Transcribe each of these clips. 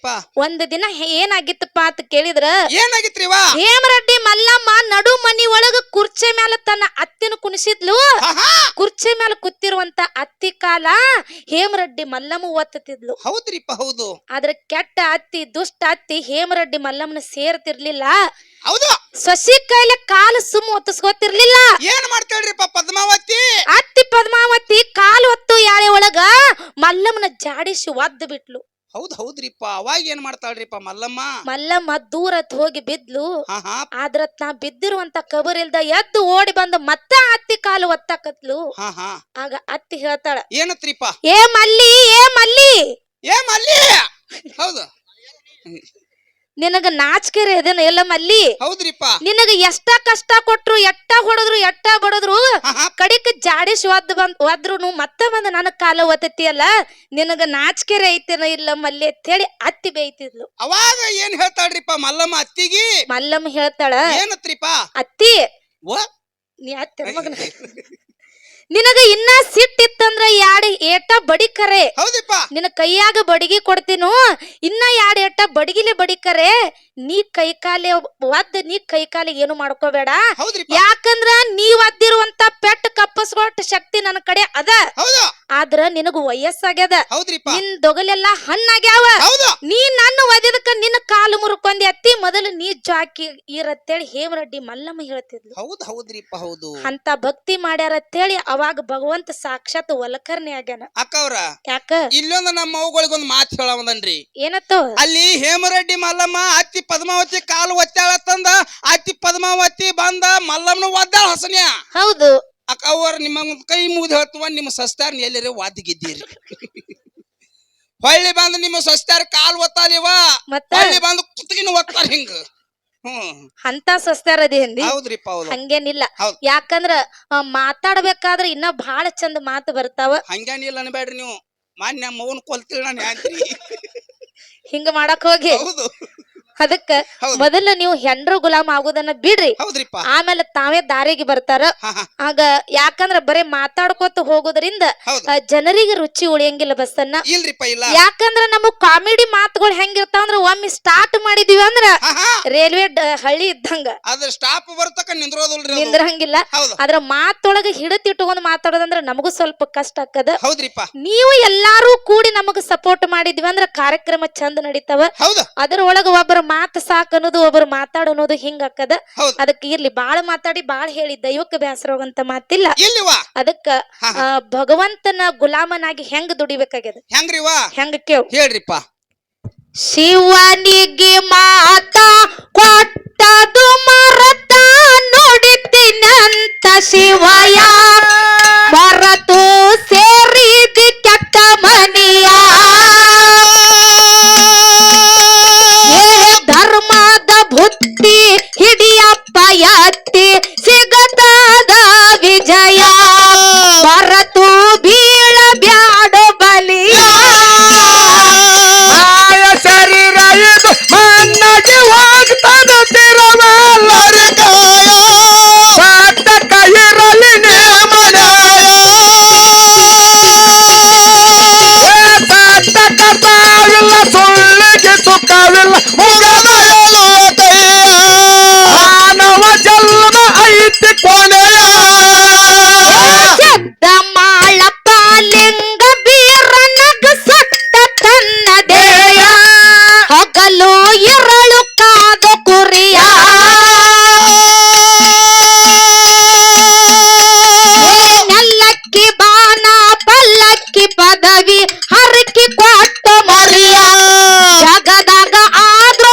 ಹೌದ್ರಿಪ್ಪ. ಒಂದ್ ದಿನ ಏನಾಗಿತ್ತಪ್ಪ ಅಂತ ಕೇಳಿದ್ರ ಏನಾಗಿತ್ರಿವಾ? ಹೇಮರೆಡ್ಡಿ ಮಲ್ಲಮ್ಮ ನಡು ಮನಿ ಒಳಗ ಕುರ್ಚಿ ಮ್ಯಾಲ ತನ್ನ ಅತ್ತಿನ ಕುಣಿಸಿದ್ಲು. ಕುರ್ಚಿ ಮ್ಯಾಲ ಕೂತಿರುವಂತ ಅತ್ತಿ ಕಾಲ ಹೇಮರೆಡ್ಡಿ ಮಲ್ಲಮ್ಮ ಒತ್ತತಿದ್ಲು. ಹೌದ್ರಿಪ್ಪ, ಹೌದು. ಆದ್ರೆ ಕೆಟ್ಟ ಅತ್ತಿ, ದುಷ್ಟ ಅತ್ತಿ ಹೇಮರೆಡ್ಡಿ ಮಲ್ಲಮ್ಮನ ಸೇರ್ತಿರ್ಲಿಲ್ಲ. ಹೌದು. ಸೊಸಿ ಕೈಲೆ ಕಾಲು ಸುಮ್ಮ ಒತ್ತಿಸ್ಕೊತಿರ್ಲಿಲ್ಲ. ಏನ್ ಮಾಡ್ತಾಳ್ರಿಪ್ಪ ಪದ್ಮಾವತಿ? ಅತ್ತಿ ಪದ್ಮಾವತಿ ಕಾಲು ಹೊತ್ತು ಯಾಳೆ ಒಳಗ ಮಲ್ಲಮ್ಮನ ಜಾಡಿಸಿ ಒದ್ದು ಬಿಟ್ಲು. ಹೌದ್ರಿಪ್ಪ. ಅವಾಗ ಏನ್ ಮಾಡ್ತಾಳ್ರಿಪ್ಪ ಮಲ್ಲಮ್ಮ? ಮಲ್ಲಮ್ಮ ದೂರತ್ ಹೋಗಿ ಬಿದ್ಲು. ಆದ್ರ ನಾ ಬಿದ್ದಿರುವಂತ ಕಬರ್ ಇಲ್ದ ಎದ್ದು ಓಡಿ ಬಂದು ಮತ್ತೆ ಅತ್ತಿ ಕಾಲು ಒತ್ತಾಕತ್ಲು. ಆಗ ಅತ್ತಿ ಹೇಳ್ತಾಳ, ಏನತ್ರಿಪ್ಪ? ಏ ಮಲ್ಲಿ, ಏ ಮಲ್ಲಿ, ಏ ಮಲ್ಲಿ. ಹೌದು. ನಿನಗ ನಾಚಿಕೆರೆ ಇದೇನ ಎಲ್ಲ ಮಲ್ಲಿ? ಹೌದ್ರಿಪ್ಪ. ನಿನಗ ಎಷ್ಟ ಕಷ್ಟ ಕೊಟ್ರು, ಎಟ್ಟ ಹೊಡದ್ರು, ಎಟ್ಟ ಬಡದ್ರು, ಕಡಿಕ ಜಾಡಿಸಿ ಒದ್ರುನು ಮತ್ತೆ ಬಂದ ನನಗ್ ಕಾಲ ಒತ್ತತಿಯಲ್ಲ, ನಿನಗ ನಾಚಿಕೆರೆ ಐತೇನ ಇಲ್ಲ ಮಲ್ಲಿ ಅಂತ ಹೇಳಿ ಅತ್ತಿ ಬೈತಿದ್ಲು. ಅವಾಗ ಏನ್ ಹೇಳ್ತಾಳ್ರಿಪ್ಪ ಮಲ್ಲಮ್ಮ ಅತ್ತಿಗಿ? ಮಲ್ಲಮ್ಮ ಹೇಳ್ತಾಳ, ಏನತ್ರಿಪ್ಪ? ಅತ್ತಿ ನೀ ಅತ್ತಿ ಮಗನ ನಿನಗ ಇನ್ನ ಸಿಟ್ಟಿತ್ತಂದ್ರ ಏಟ ಬಡಿಕರೆ ನಿನ್ನ ಕೈಯಾಗ ಬಡಿಗಿ ಕೊಡ್ತೀನು, ಇನ್ನ ಏಟ ಬಡಿಗಿಲೆ ಬಡಿಕರೆ ನೀ ಕೈಕಾಲಿ ಒದ್ದ, ನೀ ಕೈಕಾಲಿಗೆ ಏನು ಮಾಡ್ಕೋಬೇಡ. ಯಾಕಂದ್ರ ನೀ ಒದ್ದಿರುವಂತ ಪೆಟ್ಟು ಕಪ್ಪಸ್ಕೊಟ್ಟ ಶಕ್ತಿ ನನ್ನ ಕಡೆ ಅದ. ಆದ್ರ ನಿನಗ ವಯಸ್ಸಾಗ್ಯದ, ನಿನ್ ದೊಗಲೆಲ್ಲ ಹಣ್ಣಾಗ್ಯಾವ. ನೀ ನನ್ನ ಒದ್ದಿದಕ್ಕ ನಿನ್ನ ಕಾಲು ಮುರ್ಕೊಂಡಿ ಅತ್ತಿ, ಮೊದಲು ನೀ ಜಾಕಿ ಇರತ್ತೇಳಿ ಹೇಮರೆಡ್ಡಿ ಮಲ್ಲಮ್ಮ ಹೇಳ್ತಿದ್ಲು. ಅಂತ ಭಕ್ತಿ ಮಾಡ್ಯಾರ ಅಂತೇಳಿ ಅವಾಗ ಭಗವಂತ ಸಾಕ್ಷಾತ್ ಒಲಕರ್ಣಿ ಆಗ್ಯಾನ. ಅಕ್ಕವ್ರ ಯಾಕ ಇಲ್ಲೊಂದು ನಮ್ಮ ಅವುಗಳಿಗೊಂದು ಮಾತು ಹೇಳವದನ್ರಿ. ಏನತ್ತು? ಅಲ್ಲಿ ಹೇಮರೆಡ್ಡಿ ಮಲ್ಲಮ್ಮ ಅತ್ತಿ ಪದ್ಮಾವತಿ ಕಾಲು ಒತ್ತಾಳತ್ತಂದ ಅತ್ತಿ ಪದ್ಮಾವತಿ ಬಂದ ಮಲ್ಲಮ್ಮನ ಒದ್ದಾಳ ಹಸನ್ಯ. ಹೌದು ಅಕ್ಕವ್ರ ನಿಮ್ಮ ಕೈ ಮುಗಿದು ಹೇಳ್ತವ, ನಿಮ್ಮ ಸಸ್ತಾರ ಎಲ್ಲರೇ ವಾದಿಗಿದ್ದೀರಿ. ಹೊಳ್ಳಿ ಬಂದು ನಿಮ್ಮ ಸಸ್ತಾರ ಕಾಲು ಒತ್ತಾಲಿವ, ಹೊಳ್ಳಿ ಬಂದು ಕುತ್ತಿಗೆನ ಒತ್ತಾರ ಹಿಂಗ. ಅಂತ ಸಸ್ತಾರದಿ ಹಿಂದಿ. ಹೌದ್ರಿಪ್ಪ. ಹಂಗೇನಿಲ್ಲ, ಯಾಕಂದ್ರ ಮಾತಾಡ್ಬೇಕಾದ್ರೆ ಇನ್ನ ಬಹಳ ಚಂದ ಮಾತು ಬರ್ತಾವ. ಹಂಗೇನಿಲ್ಲ ಅನ್ಬೇಡ್ರಿ ನೀವು. ಮಾನ್ಯ ಮೌನ್ ಕೊಲ್ತೀಳ ನಾನು ಯಾನ್ರಿ ಹಿಂಗ ಮಾಡಕ್ ಹೋಗಿ. ಅದಕ್ಕ ಮೊದಲ ನೀವು ಹೆಂಡ್ರು ಗುಲಾಮ್ ಆಗುದನ್ನ ಬಿಡ್ರಿ, ಆಮೇಲೆ ತಾವೇ ದಾರಿಗೆ ಬರ್ತಾರ. ಆಗ ಯಾಕಂದ್ರ ಬರೇ ಮಾತಾಡ್ಕೋತ ಹೋಗೋದ್ರಿಂದ ಜನರಿಗೆ ರುಚಿ ಉಳಿಯಂಗಿಲ್ಲ ಬಸ್ಸನ್ನ. ಯಾಕಂದ್ರ ನಮ್ಮ ಕಾಮಿಡಿ ಮಾತುಗಳು ಹೆಂಗಿರ್ತಾವ ಅಂದ್ರ ಒಮ್ಮೆ ಸ್ಟಾರ್ಟ್ ಮಾಡಿದೀವಿ ಅಂದ್ರ ರೈಲ್ವೆ ಹಳ್ಳಿ ಇದ್ದಂಗ ಸ್ಟಾಪ್ ಬರ್ತಕ ನಿಂದ್ರಂಗಿಲ್ಲ. ಅದ್ರ ಮಾತೊಳಗ ಹಿಡಿತಿಟ್ಕೊಂಡ್ ಮಾತಾಡೋದಂದ್ರ ನಮಗೂ ಸ್ವಲ್ಪ ಕಷ್ಟ ಆಕ್ಕದ. ನೀವು ಎಲ್ಲಾರು ಕೂಡಿ ನಮಗ ಸಪೋರ್ಟ್ ಮಾಡಿದ್ವಿ ಅಂದ್ರ ಕಾರ್ಯಕ್ರಮ ಚಂದ ನಡೀತಾವ. ಅದ್ರೊಳಗ ಒಬ್ಬರ ಮಾತು ಸಾಕ್ ಅನ್ನೋದು, ಒಬ್ಬರು ಮಾತಾಡೋದು ಹಿಂಗ ಆಕ್ಕದ. ಅದಕ್ಕೆ ಇರ್ಲಿ, ಬಾಳ ಮಾತಾಡಿ ಬಾಳ ಹೇಳಿ ದೈವಕ್ಕೆ ಬೇಸರ ಹೋಗಂತ ಮಾತಿಲ್ಲ. ಅದಕ್ಕ ಭಗವಂತನ ಗುಲಾಮನಾಗಿ ಹೆಂಗ್ ದುಡಿಬೇಕಾಗ್ಯದ ಹೆಂಗ ಕೇಳು ಹೇಳ್ರಿಪ್ಪ. ಶಿವನಿಗೆ ಮಾತ ಕೊಟ್ಟದು ಮರತ ನುಡಿತಿನಂತ ಶಿವಯ ಮರತು ಸೇರಿದಿ ಕೆಟ್ಟ ಮನಿಯ. ಧರ್ಮದ ಬುತ್ತಿ ಹಿಡಿಯಪ್ಪ ಎತ್ತಿ ಸಿಗತದ ವಿಜಯ, ಮರತು ಬೀಳ ಬ್ಯಾಡ ಬಲಿಯ. ಶರೀರ ಇದು ಮನ್ನಗೆ ಹೋಗ್ತದ ತಿರವಲ್ಲರ ಕಾಯ, ಸಾರ್ಥಕ ಇರಲಿ ನೇಮನಾಯ. ಸಾರ್ಥಕ ಸಾವಿಲ್ಲ, ಸುಳ್ಳಿಗೆ ಸುಖವಿಲ್ಲ, ಮುಗದ ಹೇಳುವ ಕೈಯ. ಮಾನವ ಜನ್ಮ ಐತಿ ಕೊನೆಯ. ಶಬ್ದ ಮಾಳಪ್ಪ ಲಿಂಗ ಬೀರನಗ ಸಟ್ಟ ತನ್ನ ದೇಯ, ಹಗಲು ಎರಳು ಕಾದ ಕುರಿಯ. ನೆಲ್ಲಕ್ಕಿ ಬಾಣ ಪಲ್ಲಕ್ಕಿ ಪದವಿ ಹರಕಿ ಕೊಟ್ಟ ಮರಿಯ. ಜಗದಾಗ ಆದ್ರೂ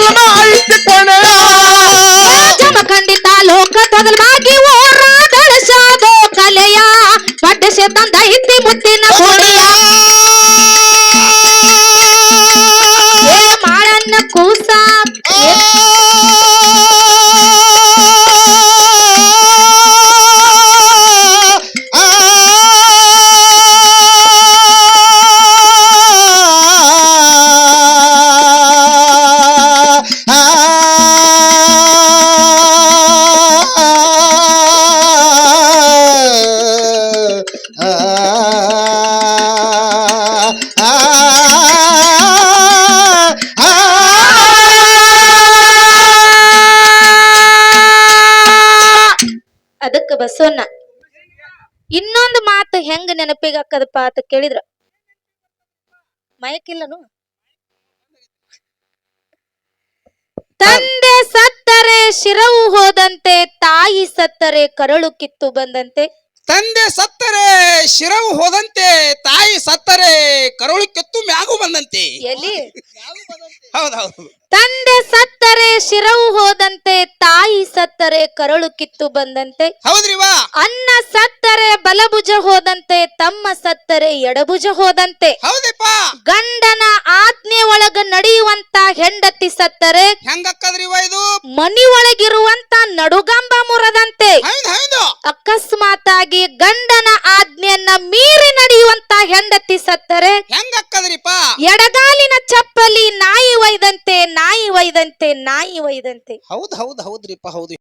ಜನ್ಮ ಐತಿ ಕೊನೆಯ ಜಮಖಂಡಿತ ಲೋಕ ತೊದಲ್ವಾಗಿ ಓರಾದಳಸಾದೋ ಕಲೆಯ ಪಡ್ಡಸೆ ತಂದೈತಿ ಮುತ್ತಿನ ಕೊನೆಯ ಮಾಳನ್ನ ಕೂಸ ಅದಕ್ಕ ಬಸವಣ್ಣ ಇನ್ನೊಂದು ಮಾತು ಹೆಂಗ ನೆನಪಿಗೆ ಹಾಕದಪ್ಪ ಅಂತ ಕೇಳಿದ್ರ ಮಯಕಿಲ್ಲನು ತಂದೆ ಸತ್ತರೆ ಶಿರವು ಹೋದಂತೆ ತಾಯಿ ಸತ್ತರೆ ಕರಳು ಕಿತ್ತು ಬಂದಂತೆ ತಂದೆ ಸತ್ತರೆ ಶಿರವು ಹೋದಂತೆ ತಾಯಿ ಸತ್ತರೆ ಕರುಳು ಕಿತ್ತು ಮ್ಯಾಗು ಬಂದಂತೆ ಎಲ್ಲಿ ಹೌದೌದು ತಂದೆ ಸತ್ತರೆ ಶಿರವು ಹೋದಂತೆ ತಾಯಿ ಸತ್ತರೆ ಕರಳು ಕಿತ್ತು ಬಂದಂತೆ ಹೌದ್ರಿವಾ ಅನ್ನ ಸತ್ತರೆ ಬಲಭುಜ ಹೋದಂತೆ ತಮ್ಮ ಸತ್ತರೆ ಎಡಭುಜ ಹೋದಂತೆ ಹೌದಿಪ್ಪ ಗಂಡನ ಆಜ್ಞೆ ಒಳಗ ನಡೆಯುವಂತ ಹೆಂಡತಿ ಸತ್ತರೆ ಹೆಂಗಕ್ಕದ್ರಿವಾ ಇದು ಮನಿ ಒಳಗಿರುವಂತ ನಡುಗಂಬ ಮುರದಂತೆ ಅಕಸ್ಮಾತ್ ಆಗಿ ಗಂಡನ ಆಜ್ಞೆಯನ್ನ ಮೀರಿ ನಡೆಯುವಂತ ಹೆಂಡತಿ ಸತ್ತರೆ ಹೆಂಗಕ್ಕದ್ರಿಪ್ಪ ಎಡಗಾಲಿನ ಚಪ್ಪಲಿ ನಾಯಿ ಒಯ್ದಂತೆ ನಾಯಿ ಒಯ್ದಂತೆ ನಾಯಿ ಒಯ್ದಂತೆ ಹೌದ್ರಿಪ್ಪ ಹೌದು